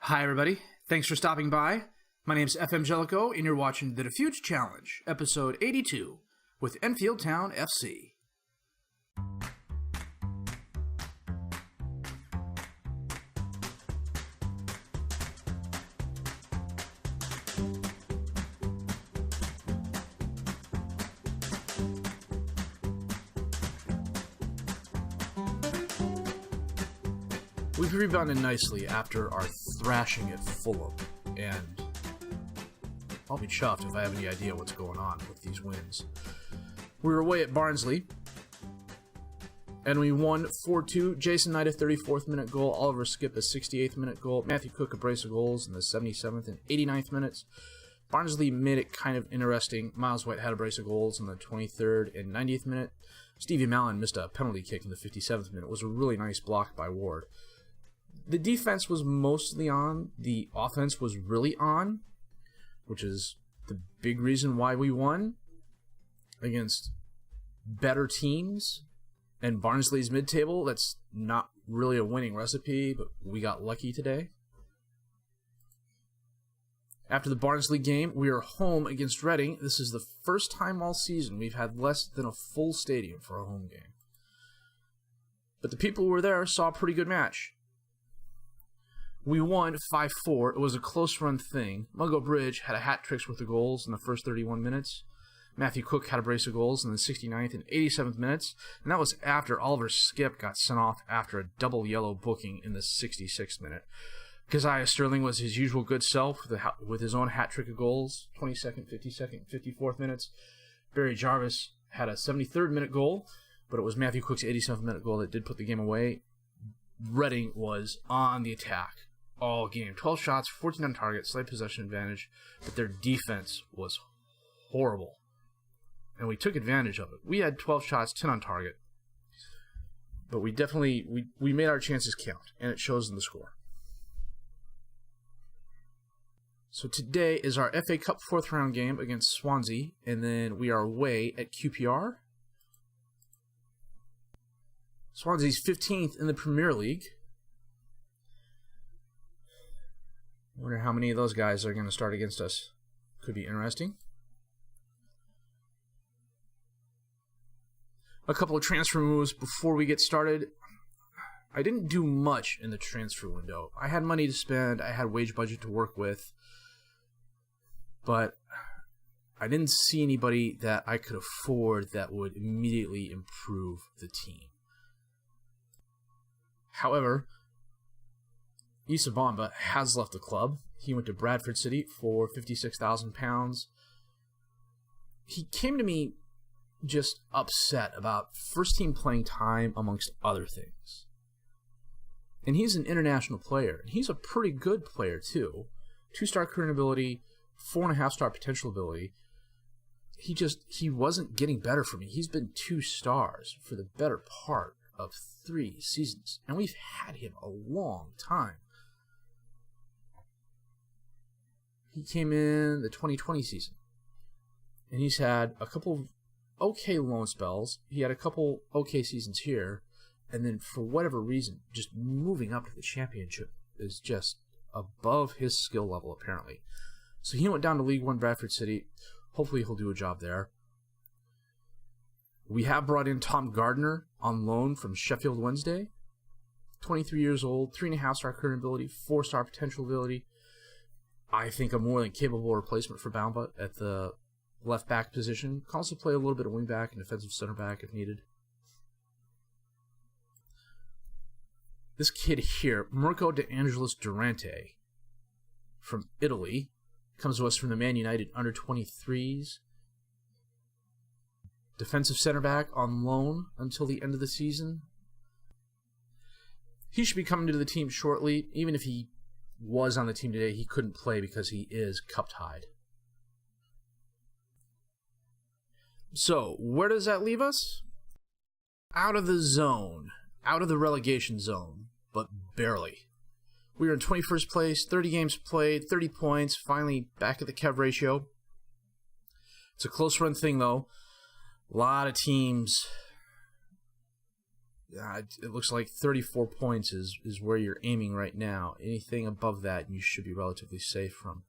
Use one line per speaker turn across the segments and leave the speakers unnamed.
Hi, everybody. Thanks for stopping by. My name's FM18, and you're watching the Dafuge Challenge, episode 82, with Enfield Town FC. We've rebounded nicely after our thrashing at Fulham, and I'll be chuffed if I have any idea what's going on with these wins. We were away at Barnsley, and we won 4-2. Jason Knight a 34th minute goal, Oliver Skip a 68th minute goal, Matthew Cook a brace of goals in the 77th and 89th minutes. Barnsley made it kind of interesting. Miles White had a brace of goals in the 23rd and 90th minute. Stevie Mallon missed a penalty kick in the 57th minute. It was a really nice block by Ward. The defense was mostly on. The offense was really on, which is the big reason why we won against better teams. And Barnsley's mid-table, that's not really a winning recipe, but we got lucky today. After the Barnsley game, we are home against Reading. This is the first time all season we've had less than a full stadium for a home game. But the people who were there saw a pretty good match. We won 5-4. It was a close-run thing. Mungo Bridge had a hat-trick worth of goals in the first 31 minutes. Matthew Cook had a brace of goals in the 69th and 87th minutes. And that was after Oliver Skip got sent off after a double yellow booking in the 66th minute. Keziah Sterling was his usual good self with his own hat-trick of goals, 22nd, 52nd, 54th minutes. Barry Jarvis had a 73rd minute goal, but it was Matthew Cook's 87th minute goal that did put the game away. Reading was on the attack all game. 12 shots, 14 on target, slight possession advantage, but their defense was horrible. And we took advantage of it. We had 12 shots, 10 on target. But we definitely, we made our chances count, and it shows in the score. So today is our FA Cup 4th round game against Swansea, and then we are away at QPR. Swansea's 15th in the Premier League. I wonder how many of those guys are going to start against us. Could be interesting. A couple of transfer moves before we get started. I didn't do much in the transfer window. I had money to spend. I had wage budget to work with. But I didn't see anybody that I could afford that would immediately improve the team. However, Issa Bamba has left the club. He went to Bradford City for £56,000. He came to me just upset about first-team playing time amongst other things. And he's an international player. And he's a pretty good player, too. 2-star current ability, 4.5-star potential ability. He wasn't getting better for me. He's been 2 stars for the better part of 3 seasons. And we've had him a long time. He came in the 2020 season, and he's had a couple of okay loan spells. He had a couple okay seasons here, and then for whatever reason, just moving up to the championship is just above his skill level, apparently. So he went down to League One Bradford City. Hopefully he'll do a job there. We have brought in Tom Gardner on loan from Sheffield Wednesday. 23 years old, 3.5-star current ability, 4-star potential ability. I think a more than capable replacement for Bamba at the left back position. Can also play a little bit of wing back and defensive center back if needed. This kid here, Mirko De Angelis Durante, from Italy, comes to us from the Man United under-23s. Defensive center back on loan until the end of the season. He should be coming to the team shortly. Even if he was on the team today, he couldn't play because he is cup-tied. So, where does that leave us? Out of the zone. Out of the relegation zone, but barely. We are in 21st place, 30 games played, 30 points, finally back at the Kev ratio. It's a close run thing, though. A lot of teams it looks like 34 points is where you're aiming right now. Anything above that, you should be relatively safe from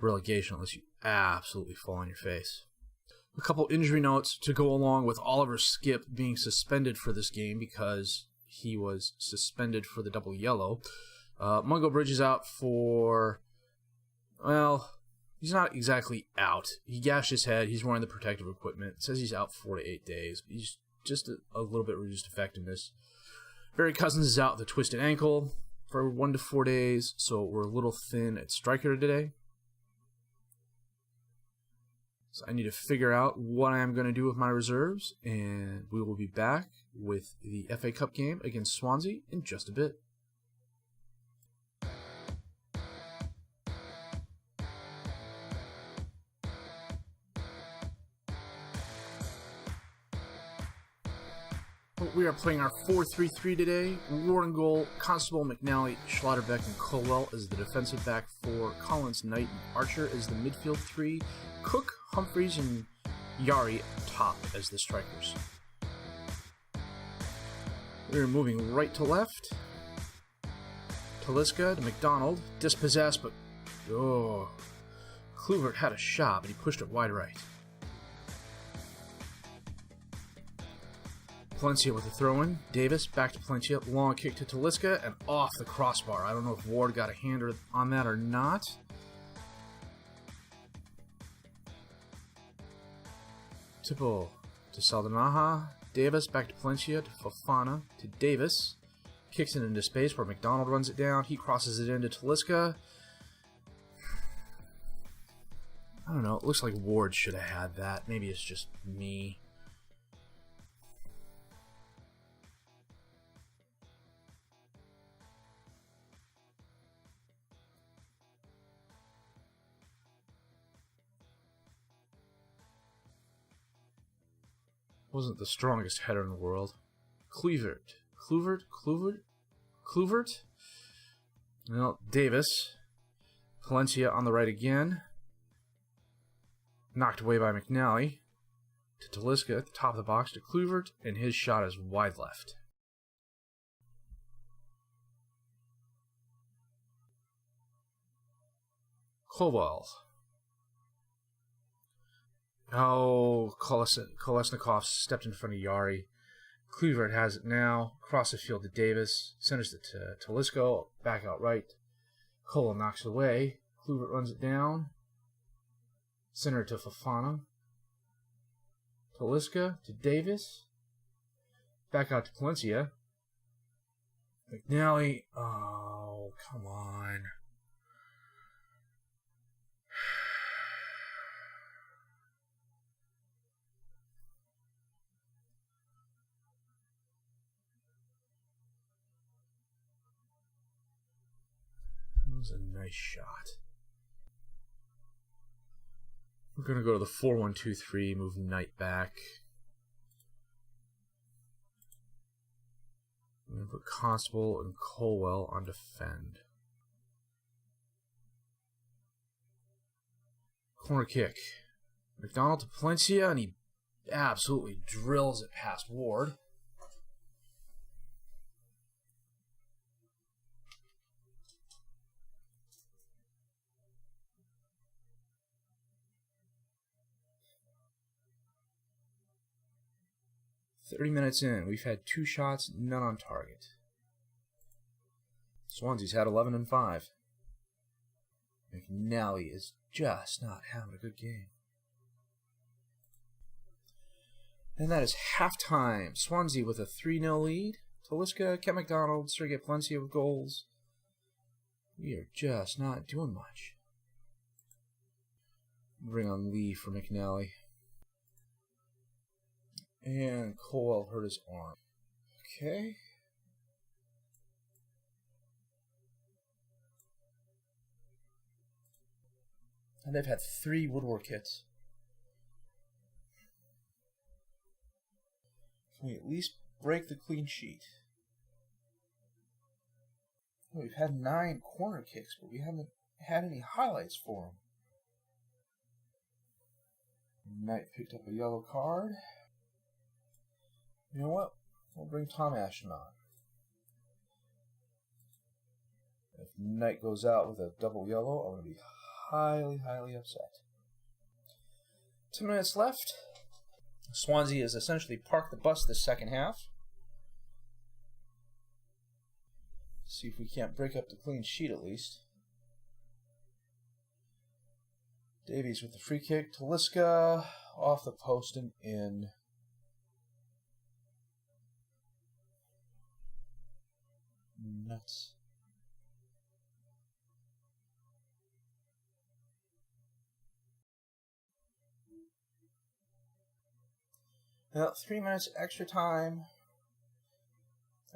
relegation unless you absolutely fall on your face. A couple injury notes to go along with Oliver Skipp being suspended for this game because he was suspended for the double yellow. Mungo Bridge is out for, well, he's not exactly out. He gashed his head. He's wearing the protective equipment. It says he's out 4 to 8 days. He's just a little bit reduced effectiveness. Barry Cousins is out with a twisted ankle for 1 to 4 days, so we're a little thin at striker today. So I need to figure out what I am going to do with my reserves, and we will be back with the FA Cup game against Swansea in just a bit. We are playing our 4-3-3 today. Ward in goal, Constable, McNally, Schlotterbeck, and Colwell as the defensive back 4. Collins, Knight, and Archer as the midfield 3. Cook, Humphreys, and Yari top as the strikers. We're moving right to left. Talisca to McDonald. Dispossessed, but... oh. Kluivert had a shot, but he pushed it wide right. Palencia with a throw-in. Davis back to Palencia. Long kick to Talisca and off the crossbar. I don't know if Ward got a hand on that or not. Tipo to Saldanaha. Davis back to Palencia to Fofana to Davis. Kicks it into space where McDonald runs it down. He crosses it into Talisca. I don't know. It looks like Ward should have had that. Maybe it's just me. Wasn't the strongest header in the world. Kluivert. Well, Davis. Palencia on the right again. Knocked away by McNally. To Talisca at the top of the box to Kluivert, and his shot is wide left. Colwell. Oh, Kolesnikov stepped in front of Yari. Kluivert has it now. Cross the field to Davis. Centers it to Talisco. Back out right. Kola knocks it away. Kluivert runs it down. Center to Fofana. Talisca to Davis. Back out to Palencia. McNally. Oh, come on. That was a nice shot. We're going to go to the 4-1-2-3, move Knight back. We're going to put Constable and Colwell on defend. Corner kick. McDonald to Palencia, and he absolutely drills it past Ward. "30 minutes in, we've had 2 shots, none on target. Swansea's had 11 and 5. McNally is just not having a good game." And that is halftime. Swansea with a 3-0 lead. Talisca, Ken McDonald, Sergei Palencia with goals. We are just not doing much. Bring on Lee for McNally. And Colwell hurt his arm. Okay. And they've had 3 woodwork hits. Can we at least break the clean sheet? We've had 9 corner kicks, but we haven't had any highlights for them. Knight picked up a yellow card. You know what? We'll bring Tom Ashton on. If Knight goes out with a double yellow, I'm going to be highly, highly upset. 2 minutes left. Swansea has essentially parked the bus this second half. See if we can't break up the clean sheet at least. Davies with the free kick. Talisca off the post and in. Nuts. Now, 3 minutes extra time.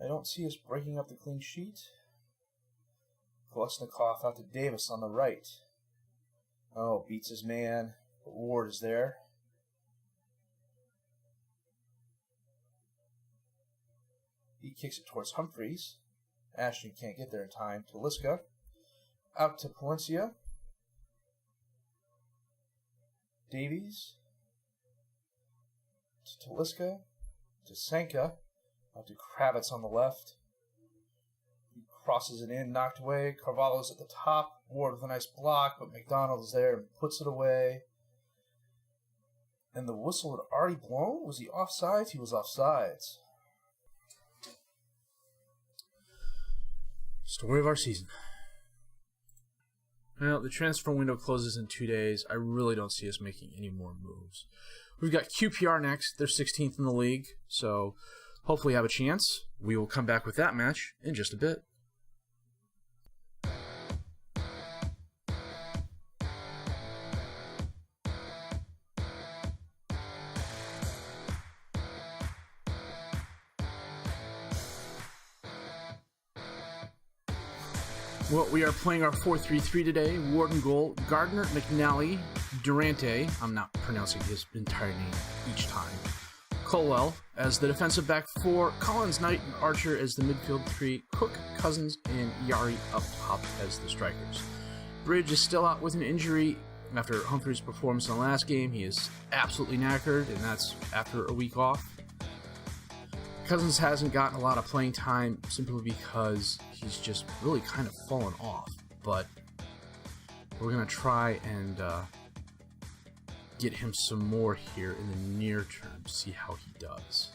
I don't see us breaking up the clean sheet. Kolesnikov out to Davis on the right. Oh, beats his man, but Ward is there. He kicks it towards Humphreys. Ashton can't get there in time. Talisca out to Palencia. Davies to Talisca to Senka. Out to Kravitz on the left. He crosses it in, knocked away. Carvalho's at the top. Ward with a nice block, but McDonald is there and puts it away. And the whistle had already blown? Was he offsides? He was offsides. Story of our season. Well, the transfer window closes in 2 days. I really don't see us making any more moves. We've got QPR next. They're 16th in the league, so hopefully have a chance. We will come back with that match in just a bit. Well, we are playing our 4-3-3 today. Ward in goal, Gardner, McNally, Durante, I'm not pronouncing his entire name each time, Colwell as the defensive back 4, Collins, Knight, and Archer as the midfield 3, Cook, Cousins, and Yari up top as the strikers. Bridge is still out with an injury after Humphrey's performance in the last game. He is absolutely knackered, and that's after a week off. Cousins hasn't gotten a lot of playing time simply because he's just really kind of fallen off, but we're going to try and get him some more here in the near term, see how he does.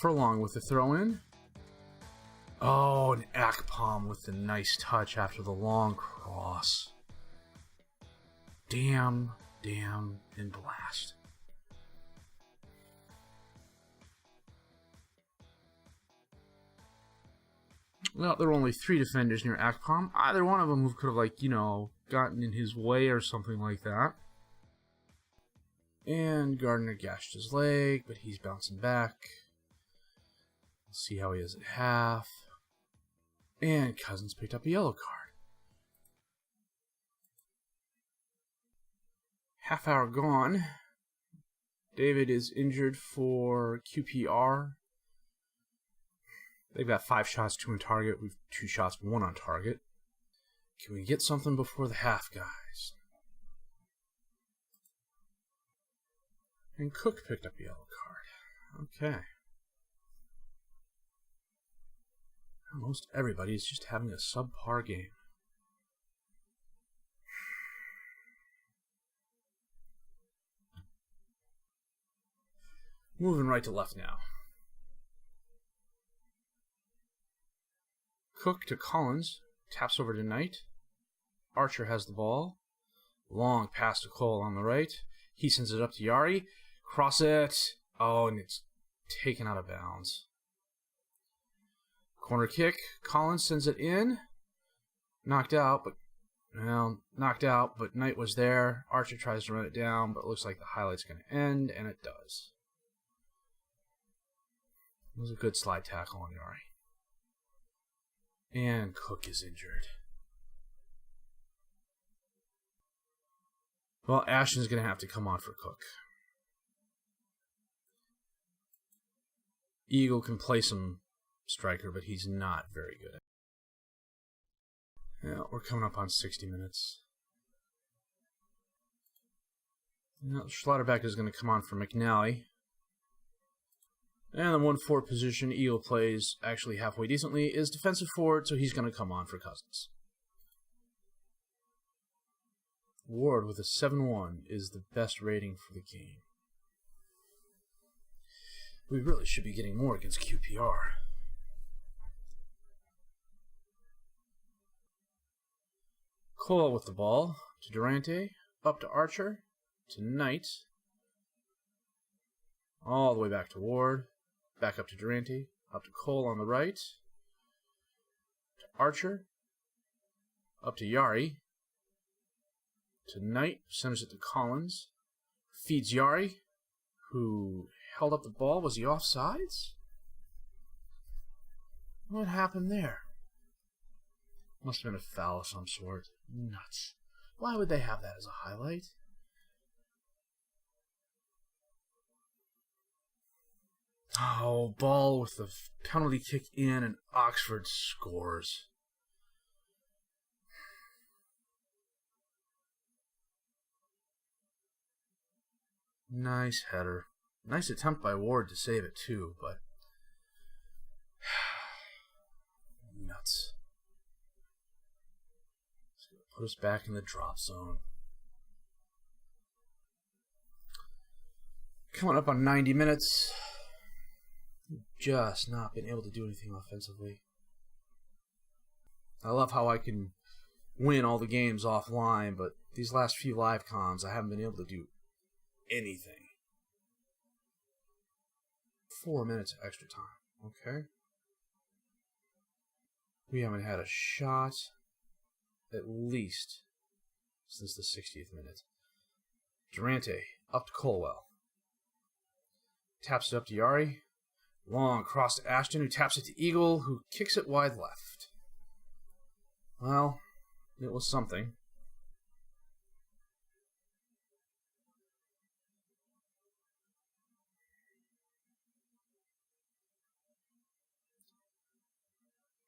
Furlong with the throw-in. Oh, and Akpom with the nice touch after the long cross. Damn, and blast. Well, there were only 3 defenders near Akpom. Either one of them who could have, gotten in his way or something like that. And Gardner gashed his leg, but he's bouncing back. Let's see how he is at half. And Cousins picked up a yellow card. Half hour gone. David is injured for QPR. They've got 5 shots, 2 on target. We've 2 shots, 1 on target. Can we get something before the half, guys? And Cook picked up a yellow card. Okay. Almost everybody is just having a subpar game. Moving right to left now. Cook to Collins. Taps over to Knight. Archer has the ball. Long pass to Cole on the right. He sends it up to Yari. Cross it. Oh, and it's taken out of bounds. Corner kick. Collins sends it in. Knocked out, but Knight was there. Archer tries to run it down, but it looks like the highlight's going to end, and it does. It was a good slide tackle on Yari. And Cook is injured. Well, Ashton's going to have to come on for Cook. Eagle can play some striker, but he's not very good. Yeah, we're coming up on 60 minutes. Now, Schlotterbeck is going to come on for McNally. And the 1-4 position Eagle plays actually halfway decently is defensive forward, so he's going to come on for Cousins. Ward with a 7-1 is the best rating for the game. We really should be getting more against QPR. Cole with the ball to Durante, up to Archer, to Knight, all the way back to Ward, back up to Durante, up to Cole on the right, to Archer, up to Yari, to Knight, centers it to Collins, feeds Yari, who held up the ball. Was he offsides? What happened there? Must have been a foul of some sort. Nuts. Why would they have that as a highlight? Oh, ball with the penalty kick in, and Oxford scores. Nice header. Nice attempt by Ward to save it too, but nuts. It's going to put us back in the drop zone. Coming up on 90 minutes. Just not been able to do anything offensively. I love how I can win all the games offline, but these last few live comms, I haven't been able to do anything. 4 minutes of extra time. Okay. We haven't had a shot at least since the 60th minute. Durante up to Colwell. Taps it up to Yari. Long cross to Ashton, who taps it to Eagle, who kicks it wide left. Well, it was something.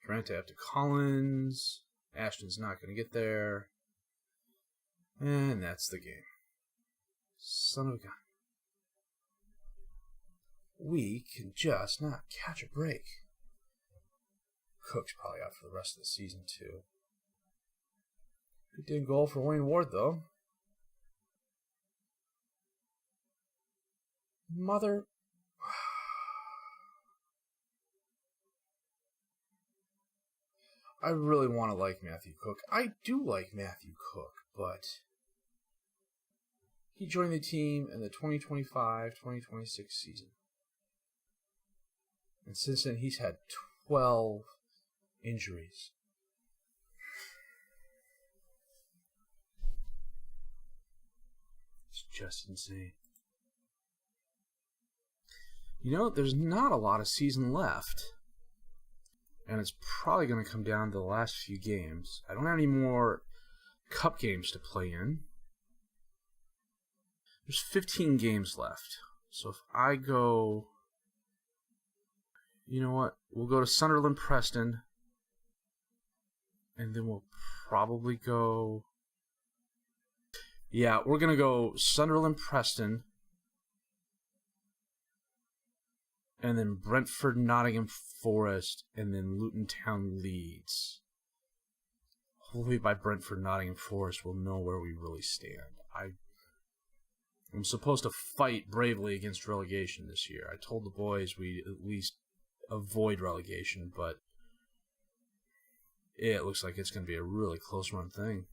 Durante up to Collins. Ashton's not going to get there. And that's the game. Son of a gun. We can just not catch a break. Cook's probably out for the rest of the season, too. Good day goal for Wayne Ward, though. Mother... I really want to like Matthew Cook. I do like Matthew Cook, but he joined the team in the 2025-2026 season. And since then, he's had 12 injuries. It's just insane. You know, there's not a lot of season left. And it's probably going to come down to the last few games. I don't have any more cup games to play in. There's 15 games left. So if I go... You know what? We'll go to Sunderland, Preston. And then we'll probably go... Yeah, we're going to go Sunderland, Preston. And then Brentford, Nottingham Forest. And then Luton Town, Leeds. Hopefully by Brentford, Nottingham Forest, we'll know where we really stand. I'm supposed to fight bravely against relegation this year. I told the boys we'd at least avoid relegation, but it looks like it's going to be a really close run thing.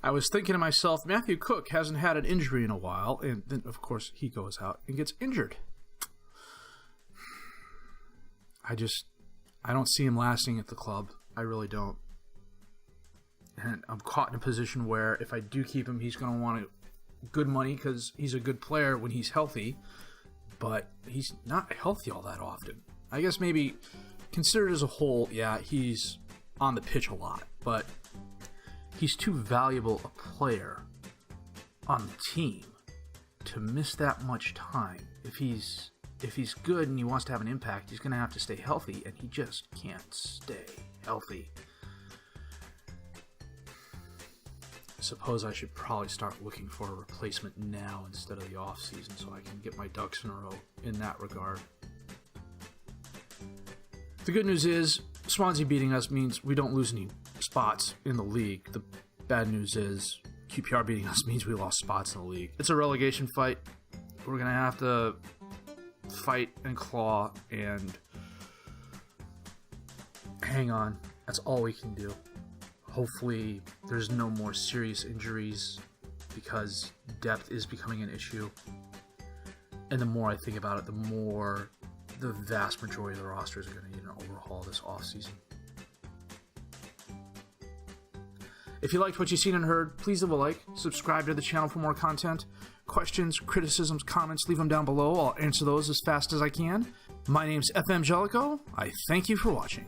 I was thinking to myself, Matthew Cook hasn't had an injury in a while, and then of course he goes out and gets injured. I don't see him lasting at the club. I really don't. And I'm caught in a position where if I do keep him, he's going to want good money because he's a good player when he's healthy. But he's not healthy all that often. I guess maybe considered as a whole, yeah, he's on the pitch a lot. But he's too valuable a player on the team to miss that much time. If he's good and he wants to have an impact, he's going to have to stay healthy, and he just can't stay healthy. suppose I should probably start looking for a replacement now instead of the off-season so I can get my ducks in a row in that regard. The good news is, Swansea beating us means we don't lose any spots in the league. The bad news is, QPR beating us means we lost spots in the league. It's a relegation fight. We're going to have to fight and claw and hang on. That's all we can do. Hopefully there's no more serious injuries because depth is becoming an issue. And the more I think about it, the more the vast majority of the rosters are going to need an overhaul this offseason. If you liked what you've seen and heard, please leave a like, subscribe to the channel for more content. Questions, criticisms, comments, leave them down below. I'll answer those as fast as I can. My name's FM18. I thank you for watching.